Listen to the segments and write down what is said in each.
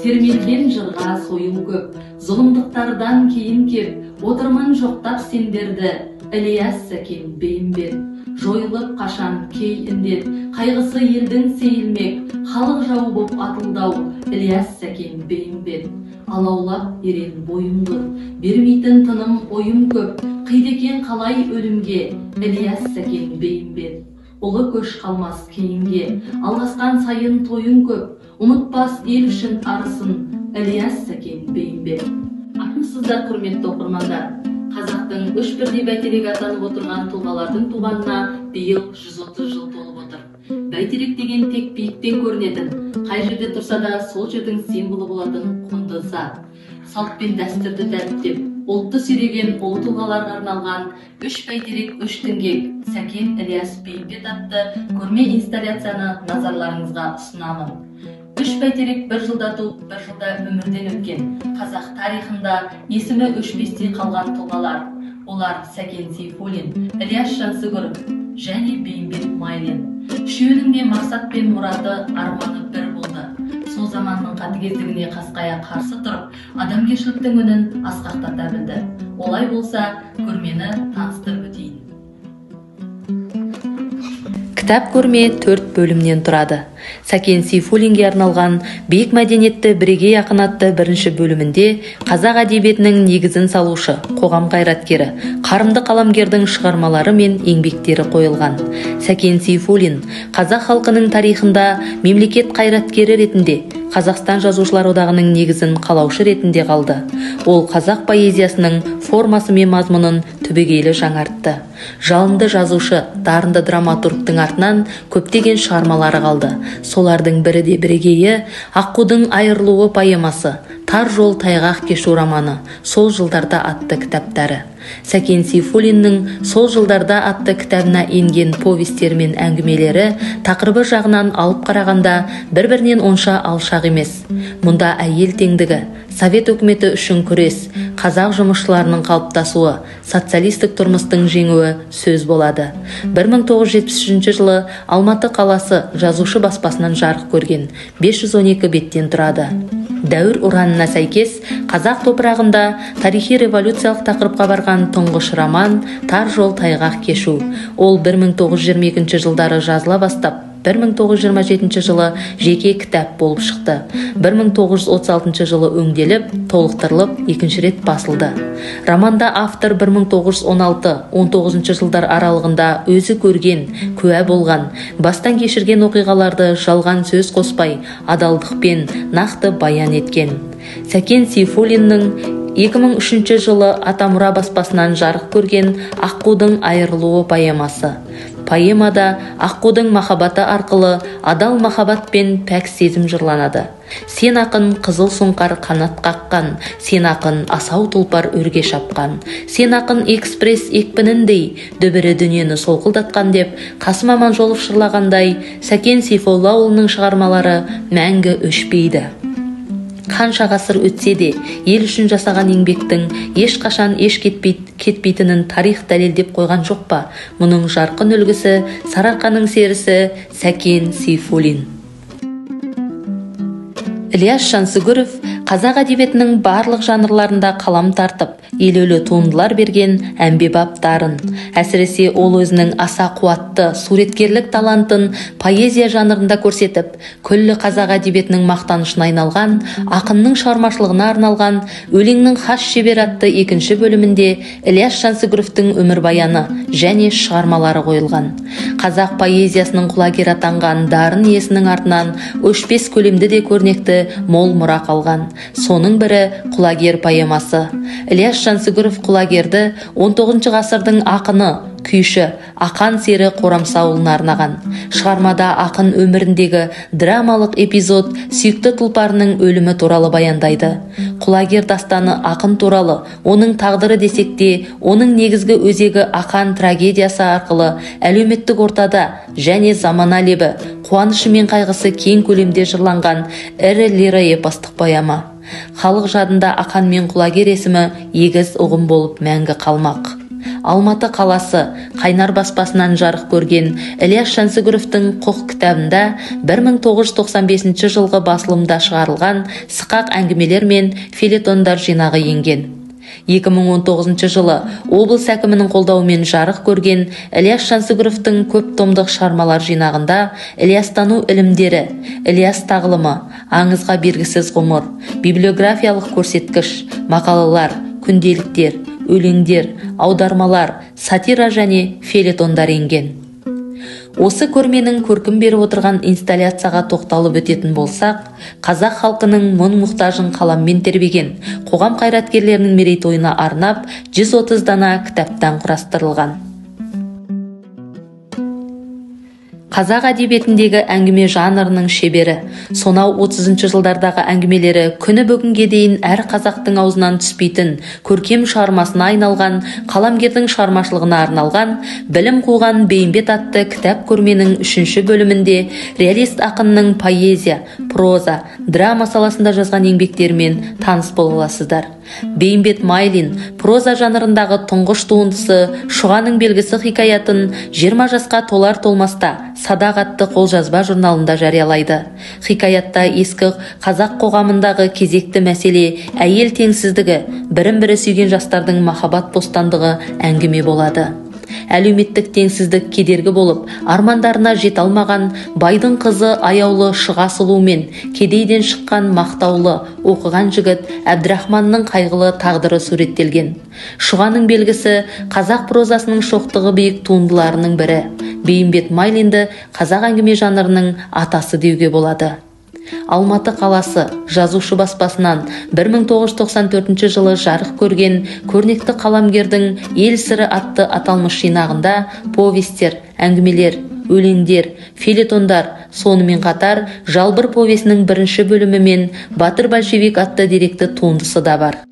термелген жырға сойыл көп, зұлымдықтардан кейін кеп, отырмын жоқтап сендерді, Ілияс Сәкен Бейімбет. Жойылып қашан кей індет, қайғысы елдің сейілмек, халық жау боп атылдау, Ілияс Сәкен Бейімбет. Алаулап ерен бойымды, бермейтін тыным ойым көп, қидекен қалай өлімге, Ілияс Сәкен Бейімбет. Ұлы көш қалмас кейінге, алғасқан сайын тойын көп, ұмытпас ел үшін арысын, Ілияс Сәкен Бейімбет. Армысыздар, құрметті оқырмандар. Қазақтың үш бірдей бәйтерек атанып отырған тұлғалардың туғанына биыл 130 жыл толып отыр. Бәйтерек деген тек биіктен көрінетін, қай жерде тұрса да сол жердің символы болатын құнды зат. Салт пен дәстүрді дәріптеп, ұлтты сүйреген ұлы тұлғаларға арналған үш бәйтерек, үш діңгек Сәкен Ілияс Бейімбет атты көрме инсталляцияны назарларыңызға ұсынамын. Үш бәйтерек бір жылда туып, бір жылда өмірден өткен. Қазақ тарихында есімі өшпестей қалған тұлғалар. Олар Сәкен Сейфуллин, Ілияс Жансүгіров және Бейімбет Майлин. Үшеуінің де мақсат пен мұраты, арманы бір болды. Сол заманның қатыгездігіне қасқая қарсы тұрып, адамгершіліктің үнін асқақтата білді. Олай болса, көрмені таныстырып өтейін. Кітап көрме 4 бөлімнен тұрады. Сәкен Сейфуллинге арналған биік мәдениетті бірегей ақын атты бірінші бөлімінде қазақ әдебиетінің негізін салушы, қоғам қайраткері, қарымды қаламгердің шығармалары мен еңбектері қойылған. Сәкен Сейфуллин қазақ халқының тарихында мемлекет қайраткері ретінде, Қазақстан жазушылар одағының негізін қалаушы ретінде қалды. Ол қазақ поэзиясының формасы мен мазмұнын түбегейлі жаңартты. Жалынды жазушы, дарынды драматургтың артынан көптеген шығармалары қалды. Солардың бірі де бірегейі Аққудың айырылуы поэмасы, Тар жол тайғақ кешу романы, Сол жылдарда атты кітаптары. Сәкен Сейфуллиннің Сол жылдарда атты кітабына енген повестер мен әңгімелері тақырыбы жағынан алып қарағанда бір-бірінен онша алшақ емес. Мұнда әйел теңдігі, Совет өкіметі үшін күрес, қазақ жұмысшыларының қалыптасуы, социалистік тұрмыстың жеңуі сөз болады. 1973 жылы Алматы қаласы жазушы баспасынан жарық көрген, 512 беттен тұрады. Дәуір ұранына сәйкес, қазақ топырағында тарихи революциялық тақырыпқа барған тұңғыш роман Тар жол тайғақ кешу. Ол 1922 жылдары жазыла бастап, 1927 жылы жеке кітап болып шықты. 1936 жылы өңделіп, толықтырылып, екінші рет басылды. Романда автор 1916-19 жылдар аралығында өзі көрген, куә болған, бастан кешірген оқиғаларды жалған сөз қоспай, адалдықпен нақты баян еткен. Сәкен Сейфуллиннің 2003 жылы Атамұра баспасынан жарық көрген Аққудың айырылуы поэмасы. Поэмада Аққудың махаббаты арқылы адал махаббат пен пәк сезім жырланады. Сен ақын қызыл сұңқар қанат қаққан, сен ақын асау тұлпар өрге шапқан, сен ақын экспресс екпініндей дүбірі дүниені солқылдатқан деп Қасым Аманжолов жырлағандай, Сәкен Сейфуллаұлының шығармалары мәңгі өшпейді. Қанша ғасыр өтсе де, ел үшін жасаған еңбектің ешқашан еш кетпейтінін тарих дәлелдеп қойған жоқ па? Мұның жарқын үлгісі, Сарыарқаның серісі Сәкен Сейфуллин. Ілияс Жансүгіров қазақ әдебиетінің барлық жанрларында қалам тартып, елеулі туындылар берген әмбебап дарын. Әсіресе ол өзінің аса қуатты суреткерлік талантын поэзия жанрында көрсетіп, күллі қазақ әдебиетінің мақтанышына айналған, ақынның шығармашылығына арналған өлеңнің хас шебер атты екінші бөлімінде Ілияс Жансүгіровтің өмірбаяны және шығармалары қойылған. Қазақ поэзиясының құлагер атанған дарын иесінің артынан өшпес көлемді де көрнекті мол мұра қалған. Соның бірі құлагер поэмасы. Ілияс Жансүгіров құлагерді 19 ғасырдың ақыны, күйші, Ақан сері Қорамсауылына арнаған. Шығармада ақын өміріндегі драмалық эпизод сүйікті тұлпарының өлімі туралы баяндайды. Құлагер дастаны ақын туралы, оның тағдыры десек те, оның негізгі өзегі Ақан трагедиясы арқылы әлеуметтік ортада және замана лебі, қуанышы мен қайғысы кең көлемде жырланған ірі лиро-эпостық поэма. Халық жадында Ақан мен құлагер есімі егіз ұғым болып мәңгі қалмақ. Алматы қаласы Қайнар баспасынан жарық көрген Ілияс Жансүгіровтің Құқ кітабында 1995 жылғы басылымда шығарылған сықақ әңгімелер мен фельетондар жинағы енген. 2019 жылы облыс әкімінің қолдауымен жарық көрген Ілияс Жансүгіровтің көп томдық шығармалар жинағында Ілиястану ілімдері, Ілияс тағылымы, аңызға бергісіз ғұмыр, библиографиялық көрсеткіш, мақалалар, күнделіктер, өлеңдер, аудармалар, сатира және фельетондар енген. Осы көрменің көркін беріп отырған инсталляцияға тоқталып өтетін болсақ, қазақ халқының мұң-мұқтажын қаламмен тербеген қоғам қайраткерлерінің мерейтойына арнап 130 дана кітаптан құрастырылған. Қазақ әдебиетіндегі әңгіме жанрының шебері, сонау 30 жылдардағы әңгімелері күні бүгінге дейін әр қазақтың аузынан түспейтін көркем шығармасына айналған қаламгердің шығармашылығына арналған білім қуған Бейімбет атты кітап көрменің 3 бөлімінде реалист ақынның поэзия, проза, драма саласында жазған еңбектерімен таныс бола аласыздар. Бейімбет Майлин проза жанрындағы тұңғыш туындысы Шұғаның белгісі хикаятын 20 жасқа толар толмаста Садақ атты қолжазба журналында жариялайды. Хикаятта ескі қазақ қоғамындағы кезекті мәселе әйел теңсіздігі, бірін-бірі сүйген жастардың махаббат бостандығы әңгіме болады. Әлеуметтік теңсіздік кедергі болып, армандарына жете алмаған байдың қызы аяулы Шұға сұлумен кедейден шыққан мақтаулы оқыған жігіт Әбдірахманның қайғылы тағдыры суреттелген. Шұғаның белгісі қазақ прозасының шоқтығы биік туындыларының бірі. Бейімбет Майлинді қазақ әңгіме жанрының атасы деуге болады. Алматы қаласы жазушы баспасынан 1994 жылы жарық көрген көрнекті қаламгердің ел сыры атты аталмыш жинағында повестер, әңгімелер, өлеңдер, фельетондар, сонымен қатар Жалбыр повесінің 1 бөлімі мен Батыр большевик атты деректі туындысы да бар.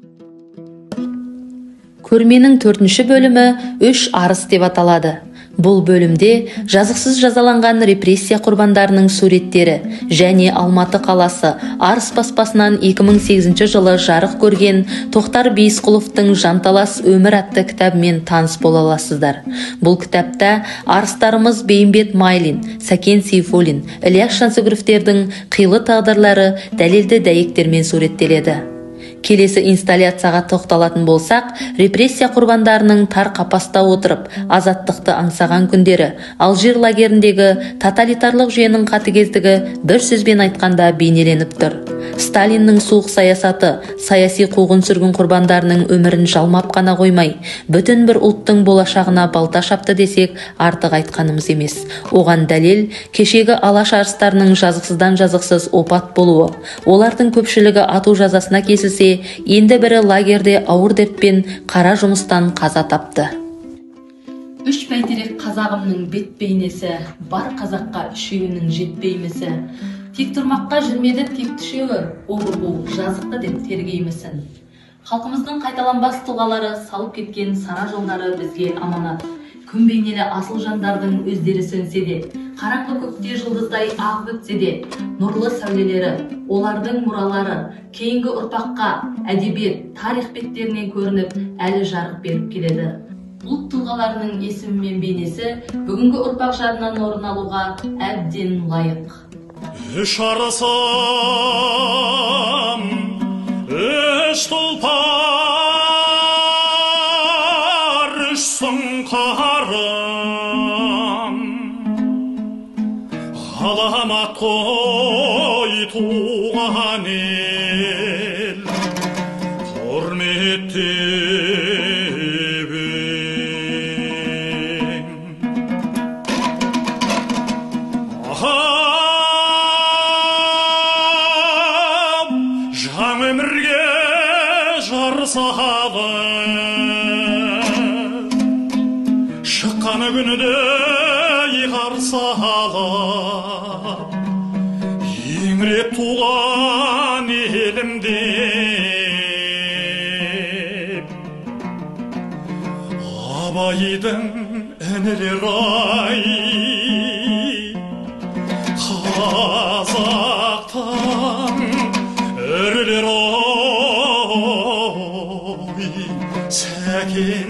Көрменің 4 бөлімі 3 арыс деп аталады. Бұл бөлімде жазықсыз жазаланған репрессия құрбандарының суреттері және Алматы қаласы Арыс баспасынан 2008 жылы жарық көрген Тоқтар Бейсқұловтың Жанталас өмір атты кітабымен таныс бола аласыздар. Бұл кітапта арыстарымыз Бейімбет Майлин, Сәкен Сейфуллин, Ілияс Жансүгіровтердің қилы тағдырлары дәлелді дәйектермен суреттеледі. Келесі инсталляцияға тоқталатын болсақ, репрессия құрбандарының тар қапаста отырып, азаттықты аңсаған күндері, Алжир лагеріндегі тоталитарлық жүйенің қатыгездігі бір сөзбен айтқанда бейнеленіп тұр. Сталиннің суық саясаты, саяси қуғын-сүргін құрбандарының өмірін жалмап қана қоймай, бүтін бір ұлттың болашағына балта шапты десек, артық айтқанымыз емес. Оған дәлел кешегі алаш арыстарының жазықсыздан жазықсыз опат болуы. Олардың көпшілігі ату жазасына кесілсе, енді бірі лагерде ауыр дертпен қара жұмыстан қаза тапты. Үш бәйтерек қазағымның бет бейнесі, бар қазаққа үшеуінің жетпеймісі. Тек тұрмаққа жүрмеді тек түшеуі, обыр жазықты деп тергеймісін. Халқымыздың қайталанбас тұлғалары салып кеткен сара жолдары бізге аманат. Күн бейнелі асыл жандардың өздері сөнсе де, қараңғы көкте жұлдыздай ағып өтсе де, нұрлы сәулелері, олардың мұралары кейінгі ұрпаққа әдебиет, тарих беттерінен көрініп, әлі жарық беріп келеді. Ұлт тұлғаларының есімі мен бейнесі бүгінгі ұрпақ жадынан орын алуға әбден лайық. Үш арысым, үш тұлпар, үш сұңқарым, ғаламат қой туған ел, құрметтеп өмірге жар салып, шыққаны күніде қарсы алып, еңіреп туған елім деп, абайдың інілер-ай, қазақтан өрілер ой, Сәкен